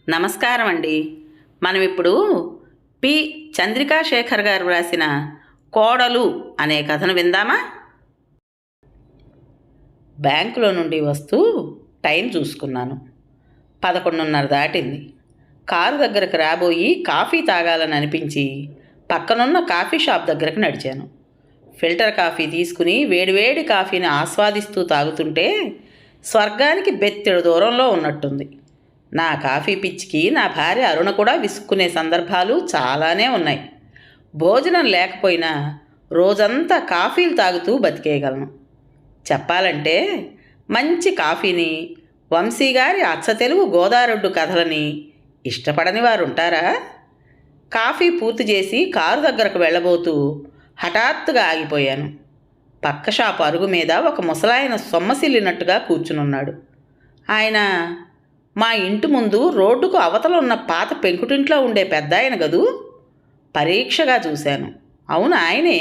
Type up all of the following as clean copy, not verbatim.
నమస్కారం అండి. మనం ఇప్పుడు పి. చంద్రికా శేఖర్ గారు రాసిన కోడలు అనే కథను విందామా? బ్యాంకులో నుండి వస్తూ టైం చూసుకున్నాను. 11:30 దాటింది. కారు దగ్గరకు రాబోయి కాఫీ తాగాలని అనిపించి పక్కనున్న కాఫీ షాప్ దగ్గరకు నడిచాను. ఫిల్టర్ కాఫీ తీసుకుని వేడివేడి కాఫీని ఆస్వాదిస్తూ తాగుతుంటే స్వర్గానికి బెత్తెడు దూరంలో ఉన్నట్టుంది. నా కాఫీ పిచ్చికి నా భార్య అరుణ కూడా విసుక్కునే సందర్భాలు చాలానే ఉన్నాయి. భోజనం లేకపోయినా రోజంతా కాఫీలు తాగుతూ బతికేయగలను. చెప్పాలంటే మంచి కాఫీని, వంశీగారి అచ్చతెలుగు గోదారొడ్డు కథలని ఇష్టపడని వారు ఉంటారా? కాఫీ పూర్తి చేసి కారు దగ్గరకు వెళ్ళబోతూ హఠాత్తుగా ఆగిపోయాను. పక్క షాపు అరుగు మీద ఒక ముసలాయన సొమ్మసిల్లినట్టుగా కూర్చునున్నాడు. ఆయన మా ఇంటి ముందు రోడ్డుకు అవతల ఉన్న పాత పెంకుటింట్లో ఉండే పెద్ద ఆయన గదూ? పరీక్షగా చూశాను. అవును, ఆయనే.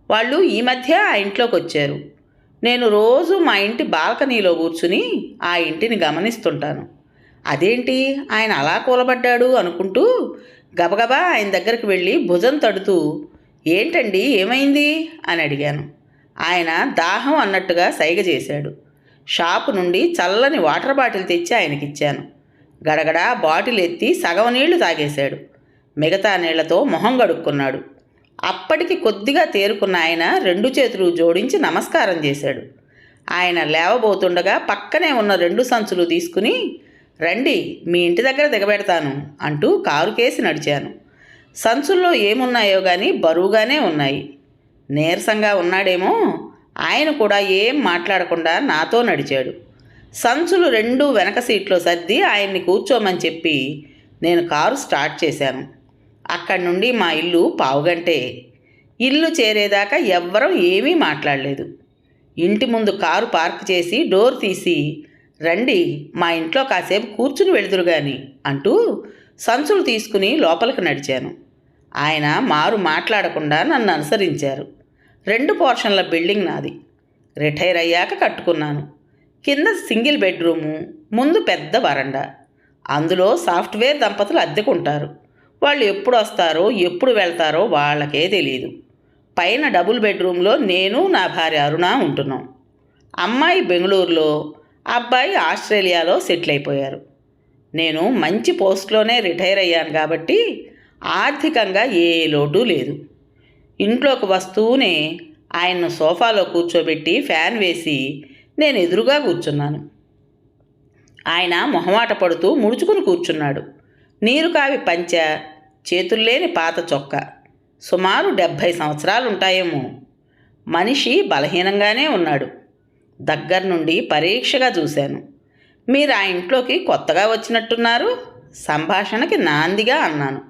వాళ్ళు ఈ మధ్య ఆ ఇంట్లోకి వచ్చారు. నేను రోజు మా ఇంటి బాల్కనీలో కూర్చుని ఆ ఇంటిని గమనిస్తుంటాను. అదేంటి ఆయన అలా కూలబడ్డాడు అనుకుంటూ గబగబా ఆయన దగ్గరికి వెళ్ళి భుజం తడుతూ, ఏంటండి ఏమైంది అని అడిగాను. ఆయన దాహం అన్నట్టుగా సైగ చేశాడు. షాపు నుండి చల్లని వాటర్ బాటిల్ తెచ్చి ఆయనకిచ్చాను. గడగడా బాటిల్ ఎత్తి సగం నీళ్లు తాగేశాడు. మిగతా నీళ్లతో మొహం గడుక్కున్నాడు. అప్పటికి కొద్దిగా తేరుకున్న ఆయన 2 చేతులు జోడించి నమస్కారం చేశాడు. ఆయన లేవబోతుండగా పక్కనే ఉన్న 2 సంచులు తీసుకుని, రండి మీ ఇంటి దగ్గర దిగబెడతాను అంటూ కారు కేసి నడిచాను. సంచుల్లో ఏమున్నాయో కానీ బరువుగానే ఉన్నాయి. నీరసంగా ఉన్నాడేమో, ఆయన కూడా ఏం మాట్లాడకుండా నాతో నడిచాడు. సంచులు 2 వెనక సీట్లో సర్ది ఆయన్ని కూర్చోమని చెప్పి నేను కారు స్టార్ట్ చేశాను. అక్కడి నుండి మా ఇల్లు పావుగంటే. ఇల్లు చేరేదాకా ఎవ్వరం ఏమీ మాట్లాడలేదు. ఇంటి ముందు కారు పార్క్ చేసి డోర్ తీసి, రండి మా ఇంట్లో కాసేపు కూర్చుని వెళ్దురు గాని అంటూ సంచులు తీసుకుని లోపలికి నడిచాను. ఆయన మారు మాట్లాడకుండా నన్ను అనుసరించారు. 2 పోర్షన్ల బిల్డింగ్ నాది. రిటైర్ అయ్యాక కట్టుకున్నాను. కింద సింగిల్ బెడ్రూము, ముందు పెద్ద వరండా. అందులో సాఫ్ట్వేర్ దంపతులు అద్దెకుంటారు. వాళ్ళు ఎప్పుడు వస్తారో ఎప్పుడు వెళ్తారో వాళ్ళకే తెలియదు. పైన డబుల్ బెడ్రూమ్లో నేను నా భార్య అరుణ ఉంటున్నాం. అమ్మాయి బెంగళూరులో, అబ్బాయి ఆస్ట్రేలియాలో సెటిల్ అయిపోయారు. నేను మంచి పోస్ట్లోనే రిటైర్ అయ్యాను కాబట్టి ఆర్థికంగా ఏ లోటు లేదు. ఇంట్లోకి వస్తూనే ఆయన్ను సోఫాలో కూర్చోబెట్టి ఫ్యాన్ వేసి నేను ఎదురుగా కూర్చున్నాను. ఆయన మొహమాట పడుతూ ముడుచుకుని కూర్చున్నాడు. నీరు కావి పంచ, చేతుల్లేని పాత చొక్కా. సుమారు 70 సంవత్సరాలుంటాయేమో. మనిషి బలహీనంగానే ఉన్నాడు. దగ్గర నుండి పరీక్షగా చూశాను. మీరు ఆ ఇంట్లోకి కొత్తగా వచ్చినట్టున్నారు, సంభాషణకి నాందిగా అన్నాను.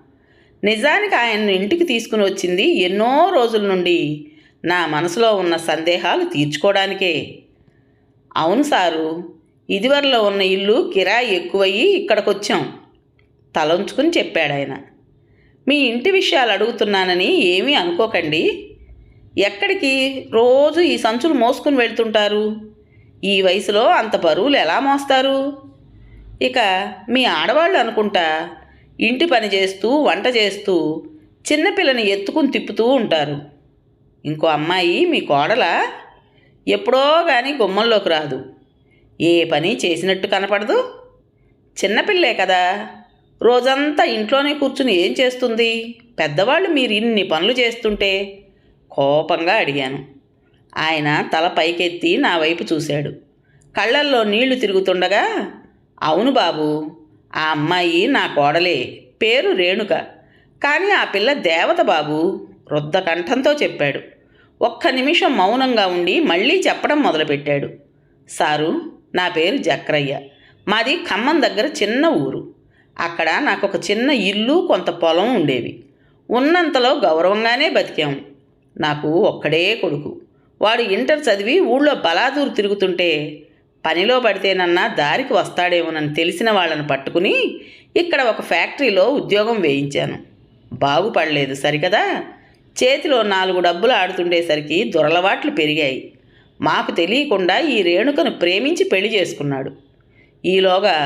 నిజానికి ఆయన్ను ఇంటికి తీసుకుని వచ్చింది ఎన్నో రోజుల నుండి నా మనసులో ఉన్న సందేహాలు తీర్చుకోవడానికే. అవును సారు, ఇదివరలో ఉన్న ఇల్లు కిరాయి ఎక్కువయ్యి ఇక్కడికొచ్చాం తలంచుకుని చెప్పాడాయన. మీ ఇంటి విషయాలు అడుగుతున్నానని ఏమీ అనుకోకండి. ఎక్కడికి రోజు ఈ సంచులు మోసుకుని వెళ్తుంటారు? ఈ వయసులో అంత బరువులు ఎలా మోస్తారు? ఇక మీ ఆడవాళ్ళు అనుకుంటా ఇంటి పని చేస్తూ వంట చేస్తూ చిన్నపిల్లని ఎత్తుకుని తిప్పుతూ ఉంటారు. ఇంకో అమ్మాయి మీ కోడలా? ఎప్పుడో కానీ గుమ్మంలోకి రాదు. ఏ పని చేసినట్టు కనపడదు. చిన్నపిల్లే కదా, రోజంతా ఇంట్లోనే కూర్చుని ఏం చేస్తుంది? పెద్దవాళ్ళు మీరు ఇన్ని పనులు చేస్తుంటే కోపంగా అడిగాను. ఆయన తల పైకెత్తి నా వైపు చూశాడు. కళ్ళల్లో నీళ్లు తిరుగుతుండగా, అవును బాబు, ఆ అమ్మాయి నా కోడలే. పేరు రేణుక. కానీ ఆ పిల్ల దేవత బాబు, రుద్ధ కంఠంతో చెప్పాడు. ఒక్క నిమిషం మౌనంగా ఉండి మళ్ళీ చెప్పడం మొదలుపెట్టాడు. సారు, నా పేరు జక్రయ్య. మాది ఖమ్మం దగ్గర చిన్న ఊరు. అక్కడ నాకు ఒక చిన్న ఇల్లు, కొంత పొలం ఉండేవి. ఉన్నంతలో గౌరవంగానే బతికాము. నాకు ఒక్కడే కొడుకు. వాడు ఇంటర్ చదివి ఊళ్ళో బలాదూరు తిరుగుతుంటే పనిలో పడితేనన్నా దారికి వస్తాడేమోనని తెలిసిన వాళ్ళని పట్టుకుని ఇక్కడ ఒక ఫ్యాక్టరీలో ఉద్యోగం వేయించాను. బాగుపడలేదు సరికదా. చేతిలో 4 డబ్బులు ఆడుతుండేసరికి దురలవాట్లు పెరిగాయి. మాకు తెలియకుండా ఈ రేణుకను ప్రేమించి పెళ్లి చేసుకున్నాడు. ఈలోగా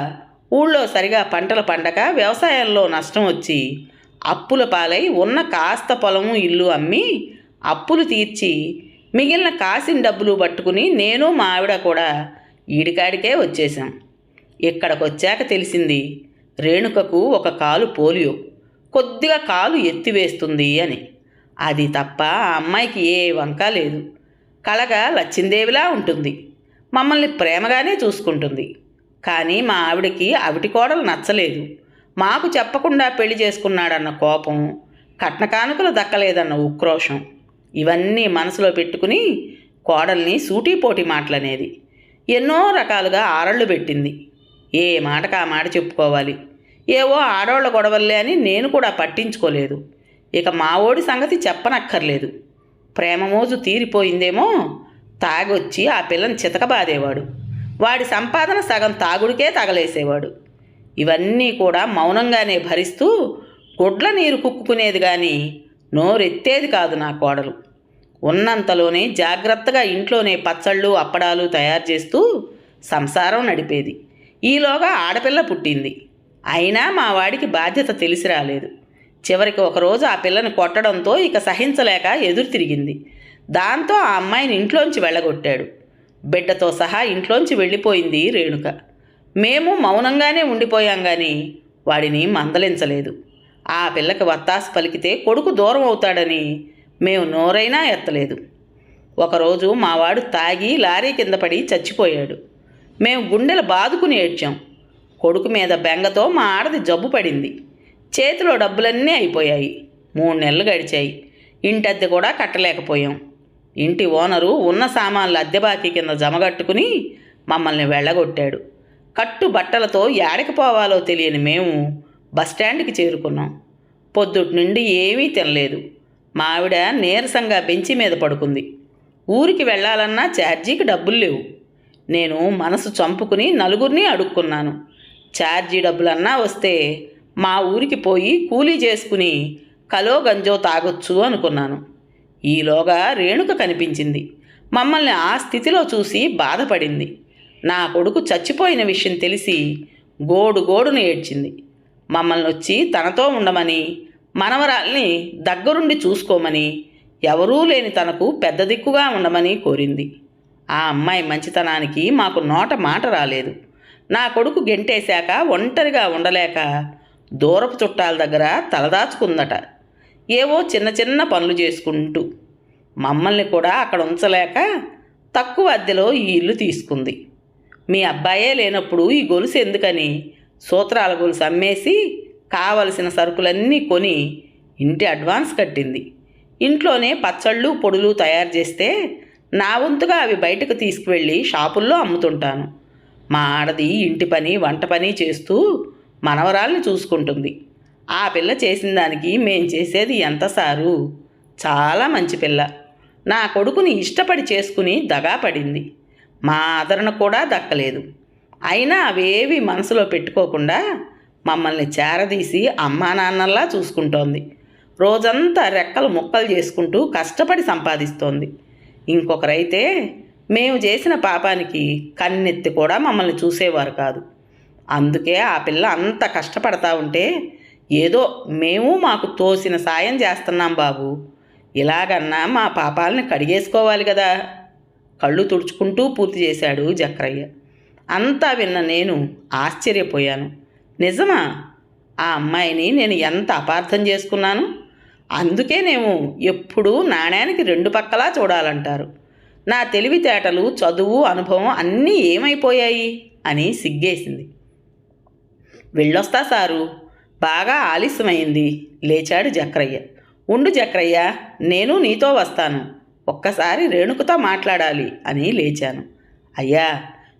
ఊళ్ళో సరిగా పంటలు పండక వ్యవసాయంలో నష్టం వచ్చి అప్పుల పాలై ఉన్న కాస్త పొలము ఇల్లు అమ్మి అప్పులు తీర్చి మిగిలిన కాసిన డబ్బులు పట్టుకుని నేను మా ఆవిడ కూడా ఈడికాడికే వచ్చేసాం. ఇక్కడికి వచ్చాక తెలిసింది రేణుకకు ఒక కాలు పోలియో, కొద్దిగా కాలు ఎత్తివేస్తుంది అని. అది తప్ప ఆ అమ్మాయికి ఏ వంక లేదు. కళగా లచ్చిందేవిలా ఉంటుంది. మమ్మల్ని ప్రేమగానే చూసుకుంటుంది. కానీ మా ఆవిడకి అవిటి కోడలు నచ్చలేదు. మాకు చెప్పకుండా పెళ్లి చేసుకున్నాడన్న కోపం, కట్న కానుకలు దక్కలేదన్న ఉక్రోషం, ఇవన్నీ మనసులో పెట్టుకుని కోడల్ని సూటీపోటీ మాటలనేది. ఎన్నో రకాలుగా ఆరళ్ళు పెట్టింది. ఏ మాటకు ఆ మాట చెప్పుకోవాలి. ఏవో ఆడవాళ్ళ గొడవల్లే అని నేను కూడా పట్టించుకోలేదు. ఇక మా ఓడి సంగతి చెప్పనక్కర్లేదు. ప్రేమ మోజు తీరిపోయిందేమో. తాగొచ్చి ఆ పిల్లని చితకబాదేవాడు. వాడి సంపాదన సగం తాగుడికే తగలేసేవాడు. ఇవన్నీ కూడా మౌనంగానే భరిస్తూ గుడ్ల నీరు కుక్కుకునేది కానీ నోరెత్తేది కాదు నా కోడలు. ఉన్నంతలోనే జాగ్రత్తగా ఇంట్లోనే పచ్చళ్ళు అప్పడాలు తయారు చేస్తూ సంసారం నడిపేది. ఈలోగా ఆడపిల్ల పుట్టింది. అయినా మా వాడికి బాధ్యత తెలిసి రాలేదు. చివరికి ఒకరోజు ఆ పిల్లని కొట్టడంతో ఇక సహించలేక ఎదురు తిరిగింది. దాంతో ఆ అమ్మాయిని ఇంట్లోంచి వెళ్ళగొట్టాడు. బిడ్డతో సహా ఇంట్లోంచి వెళ్ళిపోయింది రేణుక. మేము మౌనంగానే ఉండిపోయాం కానీ వాడిని మందలించలేదు. ఆ పిల్లకి వత్తాసు పలికితే కొడుకు దూరం అవుతాడని మేము నోరైనా ఎత్తలేదు. ఒకరోజు మావాడు తాగి లారీ కింద పడి చచ్చిపోయాడు. మేము గుండెలు బాదుకుని ఏడ్చాం. కొడుకు మీద బెంగతో మా ఆడది జబ్బు పడింది. చేతిలో డబ్బులన్నీ అయిపోయాయి. 3 నెలలు గడిచాయి. ఇంటద్దె కూడా కట్టలేకపోయాం. ఇంటి ఓనరు ఉన్న సామాన్లు అద్దె బాకీ కింద జమగట్టుకుని మమ్మల్ని వెళ్ళగొట్టాడు. కట్టు బట్టలతో యాడికి పోవాలో తెలియని మేము బస్టాండ్కి చేరుకున్నాం. పొద్దుటి నుండి ఏమీ తినలేదు. మా ఆవిడ నీరసంగా బెంచి మీద పడుకుంది. ఊరికి వెళ్ళాలన్నా ఛార్జీకి డబ్బులు లేవు. నేను మనసు చంపుకుని నలుగురిని అడుక్కున్నాను. ఛార్జీ డబ్బులన్నా వస్తే మా ఊరికి పోయి కూలీ చేసుకుని కలో గంజో తాగొచ్చు అనుకున్నాను. ఈలోగా రేణుక కనిపించింది. మమ్మల్ని ఆ స్థితిలో చూసి బాధపడింది. నా కొడుకు చచ్చిపోయిన విషయం తెలిసి గోడును ఏడ్చింది. మమ్మల్ని వచ్చి తనతో ఉండమని, మనవరాల్ని దగ్గరుండి చూసుకోమని, ఎవరూ లేని తనకు పెద్ద దిక్కుగా ఉండమని కోరింది. ఆ అమ్మాయి మంచితనానికి మాకు నోట మాట రాలేదు. నా కొడుకు గెంటేశాక ఒంటరిగా ఉండలేక దూరపు చుట్టాల దగ్గర తలదాచుకుందట. ఏవో చిన్న చిన్న పనులు చేసుకుంటూ మమ్మల్ని కూడా అక్కడ ఉంచలేక తక్కువ అద్దెలో ఈ ఇల్లు తీసుకుంది. మీ అబ్బాయే లేనప్పుడు ఈ గొలుసు ఎందుకని సూత్రాల గొలుసు అమ్మేసి కావలసిన సరుకులన్నీ కొని ఇంటి అడ్వాన్స్ కట్టింది. ఇంట్లోనే పచ్చళ్ళు పొడులు తయారు చేస్తే నా వంతుగా అవి బయటకు తీసుకువెళ్ళి షాపుల్లో అమ్ముతుంటాను. మా ఆడది ఇంటి పని వంట పని చేస్తూ మనవరాల్ని చూసుకుంటుంది. ఆ పిల్ల చేసిన దానికి మేం చేసేది ఎంత సారు. చాలా మంచి పిల్ల. నా కొడుకుని ఇష్టపడి చేసుకుని దగా పడింది. మా ఆదరణ కూడా దక్కలేదు. అయినా అవేవి మనసులో పెట్టుకోకుండా మమ్మల్ని చేరదీసి అమ్మా నాన్నల్లా చూసుకుంటోంది. రోజంతా రెక్కలు ముక్కలు చేసుకుంటూ కష్టపడి సంపాదిస్తోంది. ఇంకొకరైతే మేము చేసిన పాపానికి కన్నెత్తి కూడా మమ్మల్ని చూసేవారు కాదు. అందుకే ఆ పిల్ల అంత కష్టపడతా ఉంటే ఏదో మేము మాకు తోసిన సాయం చేస్తున్నాం బాబు. ఇలాగన్నా మా పాపాలని కడిగేసుకోవాలి కదా. కళ్ళు తుడుచుకుంటూ పూర్తి చేశాడు జక్రయ్య. అంతా విన్న నేను ఆశ్చర్యపోయాను. నిజమా? ఆ అమ్మాయిని నేను ఎంత అపార్థం చేసుకున్నాను. అందుకే నేను ఎప్పుడూ నాణ్యానికి 2 పక్కలా చూడాలంటారు. నా తెలివితేటలు, చదువు, అనుభవం అన్నీ ఏమైపోయాయి అని సిగ్గేసింది. వెళ్ళొస్తా సారు, బాగా ఆలస్యమైంది లేచాడు జక్రయ్య. ఉండు జక్రయ్య, నేను నీతో వస్తాను, ఒక్కసారి రేణుకతో మాట్లాడాలి అని లేచాను. అయ్యా,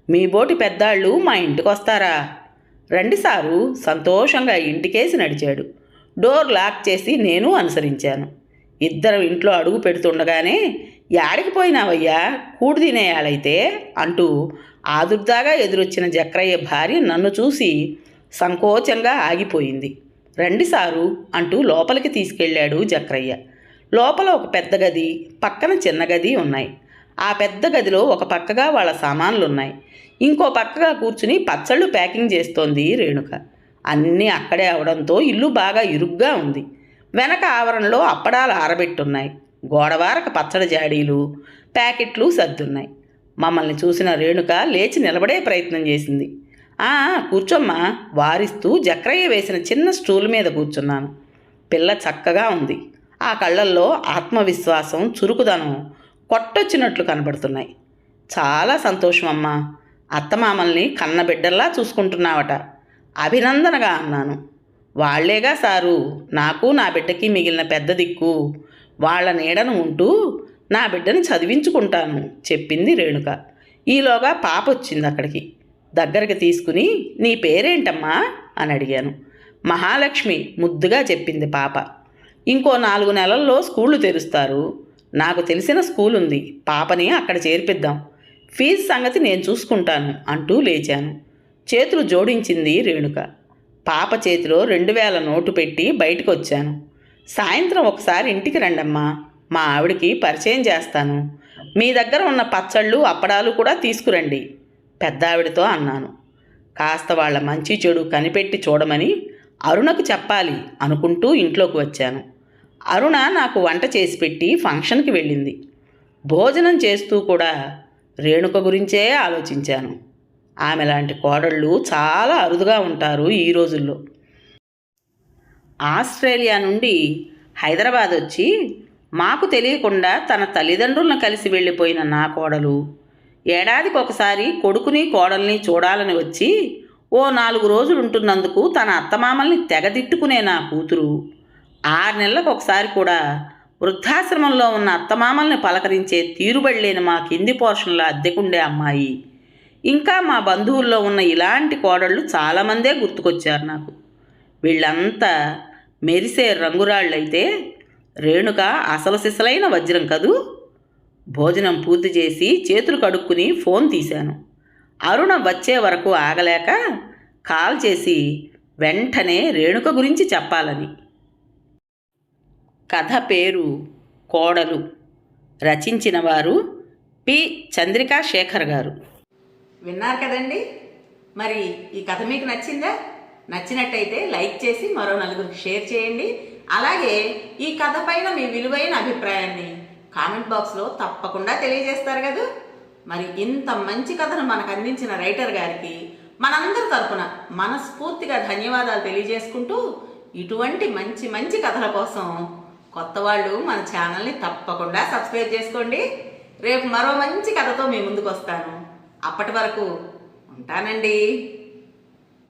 మీ బోటి పెద్దాళ్ళు మా ఇంటికి వస్తారా? రండి సారు సంతోషంగా ఇంటికేసి నడిచాడు. డోర్ లాక్ చేసి నేను అనుసరించాను. ఇద్దరు ఇంట్లో అడుగు పెడుతుండగానే యాడికి పోయినావయ్యా, కూడు తినేయాలైతే అంటూ ఆదుర్దాగా ఎదురొచ్చిన జక్రయ్య భార్య నన్ను చూసి సంకోచంగా ఆగిపోయింది. రండి సారు అంటూ లోపలికి తీసుకెళ్ళాడు జక్రయ్య. లోపల ఒక పెద్ద గది, పక్కన చిన్న గది ఉన్నాయి. ఆ పెద్ద గదిలో ఒక పక్కగా వాళ్ళ సామాన్లున్నాయి. ఇంకో పక్కగా కూర్చుని పచ్చళ్ళు ప్యాకింగ్ చేస్తోంది రేణుక. అన్నీ అక్కడే అవడంతో ఇల్లు బాగా ఇరుగ్గా ఉంది. వెనక ఆవరణలో అప్పడాలు ఆరబెట్టున్నాయి. గోడవారక పచ్చడి జాడీలు, ప్యాకెట్లు సర్దున్నాయి. మమ్మల్ని చూసిన రేణుక లేచి నిలబడే ప్రయత్నం చేసింది. "ఆ, కూర్చోమ్మా" వారిస్తూ జక్రయ్య వేసిన చిన్న స్టూల్ మీద కూర్చున్నాను. పిల్ల చక్కగా ఉంది. ఆ కళ్ళల్లో ఆత్మవిశ్వాసం, చురుకుదనం కొట్టొచ్చినట్లు కనబడుతున్నాయి. "చాలా సంతోషం అమ్మా. అత్తమామల్ని కన్నబిడ్డల్లా చూసుకుంటున్నావట." అభినందనగా అన్నాను. "వాళ్లేగా సారు నాకు నా బిడ్డకి మిగిలిన పెద్ద దిక్కు. వాళ్ల నీడను ఉంటూ నా బిడ్డని చదివించుకుంటాను" చెప్పింది రేణుక. ఈలోగా పాప వచ్చింది అక్కడికి. దగ్గరికి తీసుకుని "నీ పేరేంటమ్మా" అని అడిగాను. "మహాలక్ష్మి" ముద్దుగా చెప్పింది పాప. "ఇంకో 4 నెలల్లో స్కూళ్ళు తెరుస్తారు. నాకు తెలిసిన స్కూల్ ఉంది, పాపని అక్కడ చేర్పిద్దాం. ఫీజు సంగతి నేను చూసుకుంటాను" అంటూ లేచాను. చేతులు జోడించింది రేణుక. పాప చేతిలో 2000 నోటు పెట్టి బయటకు వచ్చాను. "సాయంత్రం ఒకసారి ఇంటికి రండమ్మా, మా ఆవిడికి పరిచయం చేస్తాను. మీ దగ్గర ఉన్న పచ్చళ్ళు అప్పడాలు కూడా తీసుకురండి" పెద్దావిడితో అన్నాను. కాస్త వాళ్ళ మంచి చెడు కనిపెట్టి చూడమని అరుణకు చెప్పాలి అనుకుంటూ ఇంట్లోకి వచ్చాను. అరుణ నాకు వంట చేసి పెట్టి ఫంక్షన్కి వెళ్ళింది. భోజనం చేస్తూ కూడా రేణుక గురించే ఆలోచించాను. ఆమె లాంటి కోడళ్ళు చాలా అరుదుగా ఉంటారు ఈ రోజుల్లో. ఆస్ట్రేలియా నుండి హైదరాబాద్ వచ్చి మాకు తెలియకుండా తన తల్లిదండ్రులను కలిసి వెళ్ళిపోయిన నా కోడలు, ఏడాదికి ఒకసారి కొడుకుని కోడల్ని చూడాలని వచ్చి ఓ 4 రోజులు ఉంటున్నందుకు తన అత్తమామల్ని తెగదిట్టుకునే నా కూతురు, 6 నెలలకు ఒకసారి కూడా వృద్ధాశ్రమంలో ఉన్న అత్తమామల్ని పలకరించే తీరుబడిలేని మా కింది పోర్షన్లో అద్దెకుండే అమ్మాయి, ఇంకా మా బంధువుల్లో ఉన్న ఇలాంటి కోడళ్ళు చాలామందే గుర్తుకొచ్చారు నాకు. వీళ్ళంతా మెరిసే రంగురాళ్ళైతే రేణుక అసలు సిసలైన వజ్రం కదూ. భోజనం పూర్తి చేసి చేతులు కడుక్కుని ఫోన్ తీశాను. అరుణ వచ్చే వరకు ఆగలేక కాల్ చేసి వెంటనే రేణుక గురించి చెప్పాలని. కథ పేరు కోడలు. రచించిన వారు పి. చంద్రికా శేఖర్ గారు. విన్నారు కదండి. మరి ఈ కథ మీకు నచ్చిందా? నచ్చినట్టయితే లైక్ చేసి మరో 4కి షేర్ చేయండి. అలాగే ఈ కథ పైన మీ విలువైన అభిప్రాయాన్ని కామెంట్ బాక్స్లో తప్పకుండా తెలియజేస్తారు కదా. మరి ఇంత మంచి కథను మనకు అందించిన రైటర్ గారికి మనందరి తరపున మనస్ఫూర్తిగా ధన్యవాదాలు తెలియజేసుకుంటూ, ఇటువంటి మంచి మంచి కథల కోసం కొత్త వాళ్ళు మన ఛానల్ని తప్పకుండా సబ్స్క్రైబ్ చేసుకోండి. రేపు మరో మంచి కథతో మీ ముందుకు వస్తాను. అప్పటి వరకు ఉంటానండి.